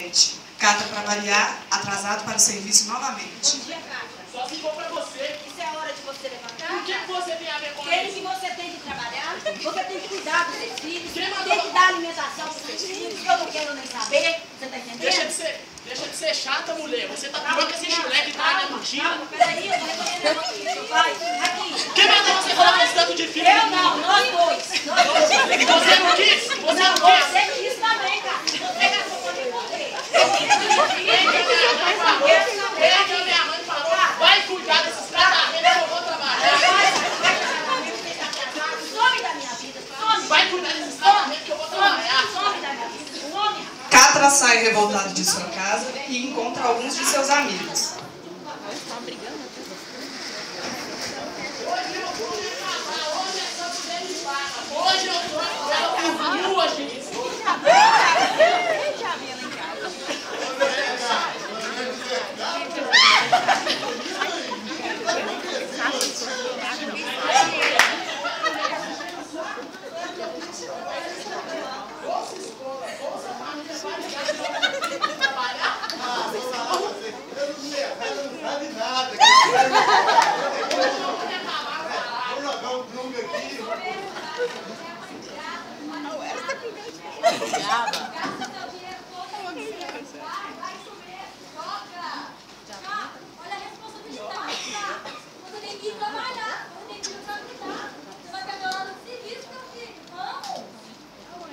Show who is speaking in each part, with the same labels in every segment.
Speaker 1: novamente. Catra, para variar, atrasado para o serviço novamente.
Speaker 2: Bom dia, Catra.
Speaker 3: Só se for pra você.
Speaker 2: Isso é a hora de você levantar?
Speaker 3: O que você tem a ver com
Speaker 2: Aquele
Speaker 3: isso?
Speaker 2: que você tem que trabalhar, você tem que cuidar dos seus filhos,
Speaker 3: Quem mandou?
Speaker 2: tem que dar alimentação para os seus filhos, eu não quero nem saber, você está entendendo?
Speaker 3: Deixa de ser chata, mulher. Você tá pior que esse moleque que tá na mentira.
Speaker 2: Calma, peraí, eu vou resolver isso, vai, aqui.
Speaker 3: Quem mandou você falar desse tanto de filho?
Speaker 2: Eu não, nós dois.
Speaker 3: Você não quis? Você não quis?
Speaker 2: Você quis também, cara. Você gastou pra me poder.
Speaker 3: Minha mãe falou, vai cuidar desses tratamentos que eu vou trabalhar.
Speaker 2: Some da minha vida, some.
Speaker 3: Vai cuidar desses tratamentos que eu vou trabalhar.
Speaker 2: Some da minha vida, some.
Speaker 1: Catra sai revoltado de sua casa e encontra alguns de seus amigos.
Speaker 3: Hoje eu tô com rua, gente.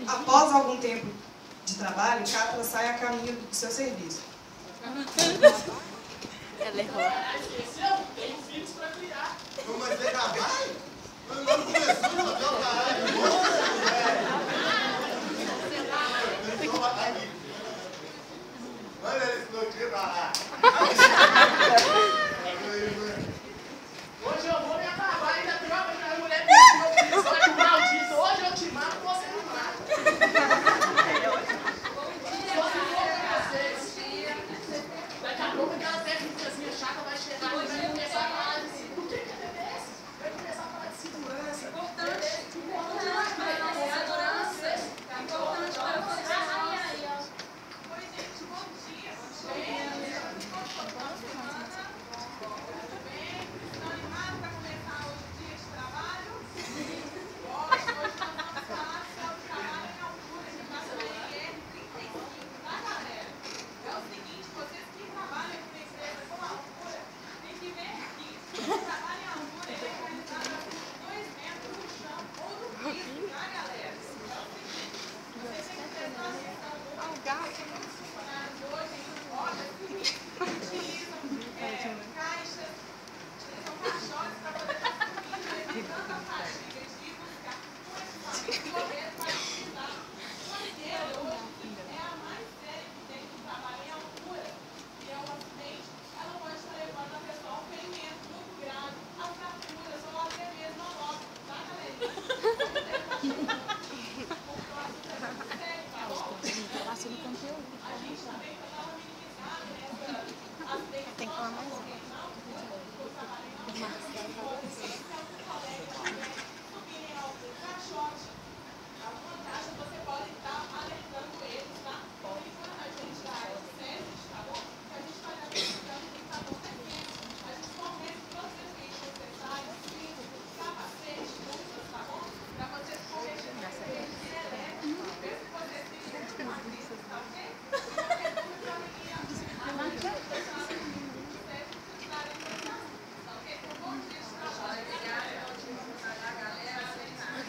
Speaker 1: Após algum tempo de trabalho, Catra sai a caminho do seu serviço.
Speaker 4: Ela errou.
Speaker 3: Esqueceu? Tenho filhos pra criar.
Speaker 5: Mas você trabalha? Não começou a jogar o caralho. Olha esse notícia pra lá.
Speaker 3: Hoje eu vou me acabar, ainda troca que a mulher me disse, olha o maldito, hoje eu te mato, você me mata. Só se for pra vocês. Daqui a pouco aquela técnicazinha chata vai chegar e vai começar a falar de segurança. O que é TBS? Vai começar a falar de segurança. Importante. Importante para segurança. Importante para vocês. Oi, gente, bom dia. Bom dia.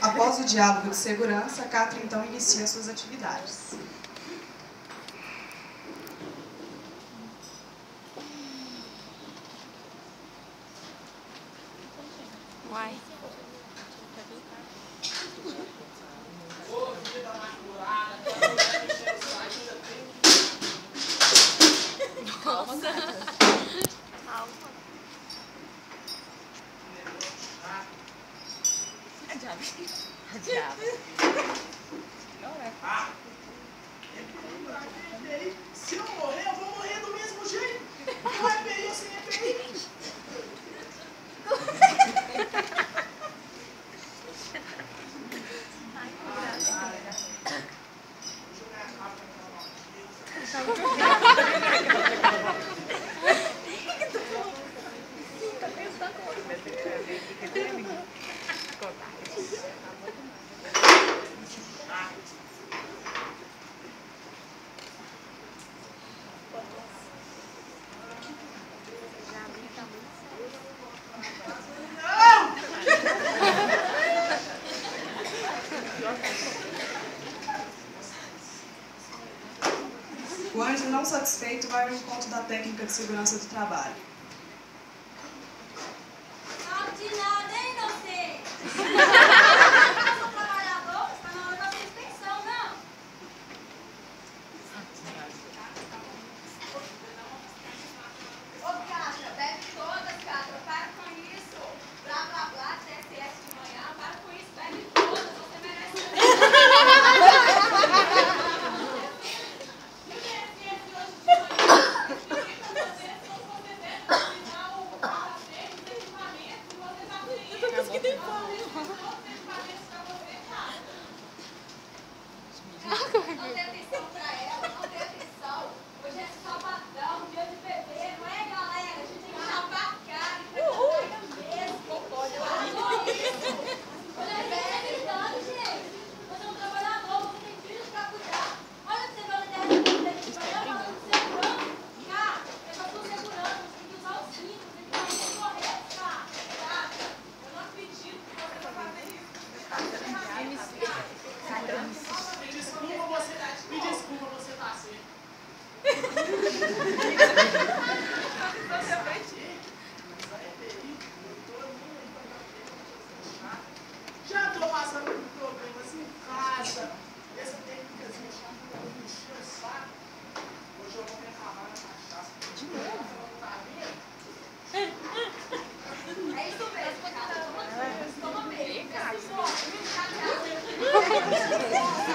Speaker 1: Após o diálogo de segurança, Catra então inicia suas atividades.
Speaker 4: Uai.
Speaker 3: Se eu morrer, eu vou morrer do mesmo jeito. Não é EPI ou sem EPI.
Speaker 1: O anjo não satisfeito vai ao encontro da técnica de segurança do trabalho.
Speaker 2: Sabe de nada, hein, inocente? Eu sou trabalhador, está na hora da suspensão, não. Ô, Catra, bebe todas, Catra, para com isso. Blá, blá, blá, TSS de manhã, para com isso, bebe todas, você merece. Não dê atenção pra ela, não dê atenção. Hoje é sabadão, dia de beber, não é, galera? A gente tem que tapar a cara e frequentar mesmo. Eu adoro isso. Olha aí, você gritando, gente. Você é um trabalhador, você tem filhos pra cuidar. Olha que você vai olhar essa gente vai falando de segurança. Cara, eu só tô segurança, você tem que usar os cintos, tem que fazer isso correto, cara. Cara, eu não acredito que você vai fazer isso. Você tá fazendo errado.
Speaker 3: Me desculpa, você tá certo. Já tô passando por problemas em casa. Essa técnicazinha chata me encheu o saco. Hoje eu vou me acabar na cachaça. De novo? Tá vendo?
Speaker 2: É isso mesmo, cara. Toma bem, cara.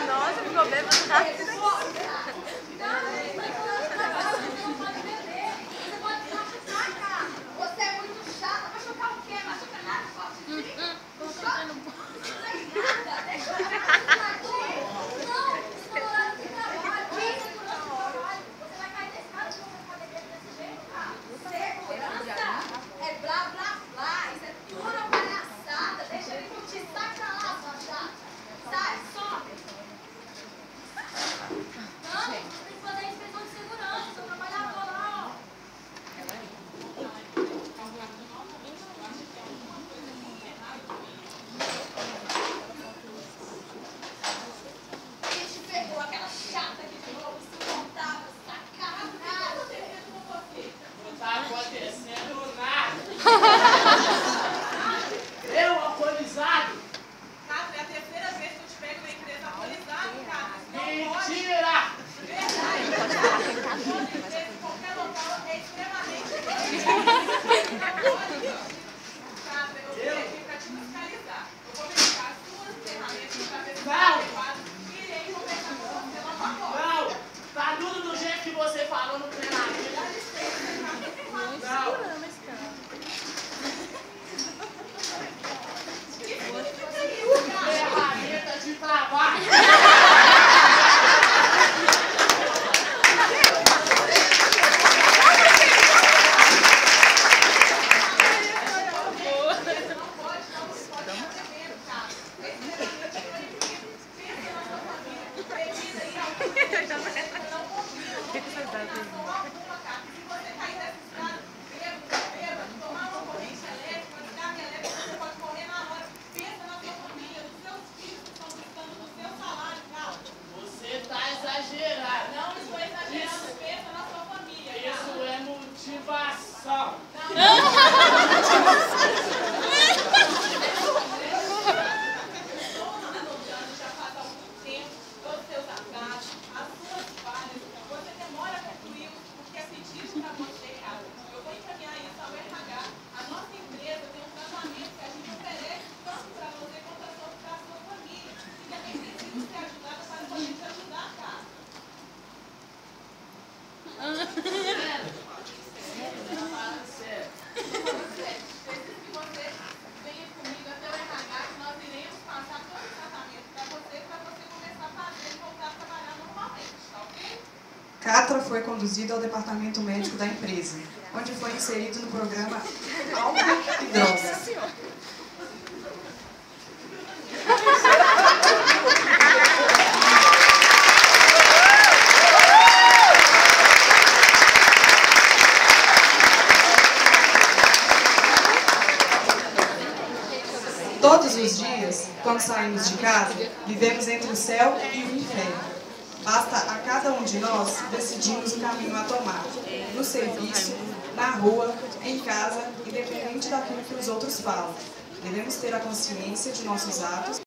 Speaker 4: Nossa, ficou bêbado rápido.
Speaker 2: Você é muito chata, vai chocar o quê? Machuca nada, forte de mim? Não choca? Não tem nada, deixa eu ver. Não, isso não é hora de trabalho. Você vai cair desse cara se você for beber desse jeito, cara. Segurança é blá, blá, blá. Isso é pura palhaçada. Deixa ele curtir. Sai pra lá, sua chata. Sai, sobe. Não, você tem que fazer a inspeção de segurança. Seu trabalhador lá, ó. Ele te pegou, aquela chata aqui de novo, insuportável, sacanagem.
Speaker 3: Não tá acontecendo nada. Eu, alcoolizado?
Speaker 6: Catra, é a terceira vez que eu te pego na empresa alcoolizado, Catra. Isso não pode.
Speaker 3: Mentira!
Speaker 6: Verdade. Toda empresa, em qualquer local, é extremamente perigoso. Não pode. Catra, eu vim aqui pra te fiscalizar. Eu vou verificar as suas ferramentas pra ver se está adequado. E irei conversar com você lá pra fora.
Speaker 3: Não! Tá tudo do jeito que você falou no treinamento.
Speaker 6: Dá licença, Catra.
Speaker 3: Não!
Speaker 6: Que significa isso, Catra?
Speaker 3: Ferramenta de trabalho! Você tá exagerado.
Speaker 6: Não estou exagerando, pensa na sua família.
Speaker 3: Isso é motivação.
Speaker 6: Estou anotando já faz algum tempo todos os seus atrasos, as suas falhas. Você demora a concluí-los porque é pedido para você, cara. Eu vou encaminhar isso ao RH. A nossa empresa tem um tratamento que a gente oferece tanto para você quanto para a sua família. Independente de ser ajudada, para poder te ajudar, cara.
Speaker 3: Sério.
Speaker 6: Preciso que você venha comigo até o RH, que nós iremos passar todo o tratamento para você começar a fazer e voltar a trabalhar normalmente, tá ok?
Speaker 1: Catra Álvaro foi conduzido ao departamento médico da empresa, onde foi inserido no programa Álcool e Drogas. Todos os dias, quando saímos de casa, vivemos entre o céu e o inferno. Basta a cada um de nós decidirmos o caminho a tomar, no serviço, na rua, em casa, independente daquilo que os outros falam. Devemos ter a consciência de nossos atos